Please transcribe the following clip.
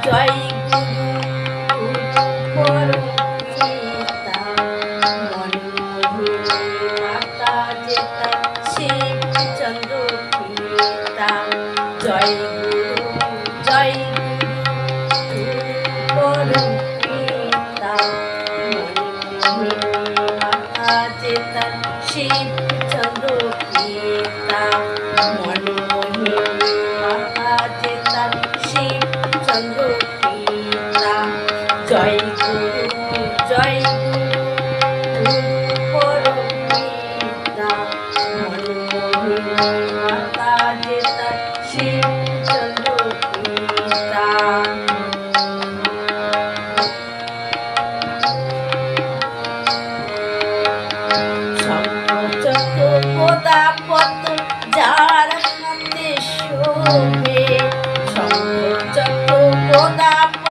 জয় গুরু পরমিতা মনমোহিনী মাতা যেতা শিবচন্দ্র পিতা জয় গুরু পরমিতা মনমোহিনী মাতা যেতা শিবচন্দ্র পিতা মনমোহিনী মাতা যেতা শিবচন্দ্র পিতা জয় গুরু পরমিতা মনমোহিনী মাতা যেতা শিবচন্দ্র পিতা শঙ্খচক্র গদা পদ্ম যার হাতে শোভে শঙ্খচক্র গদা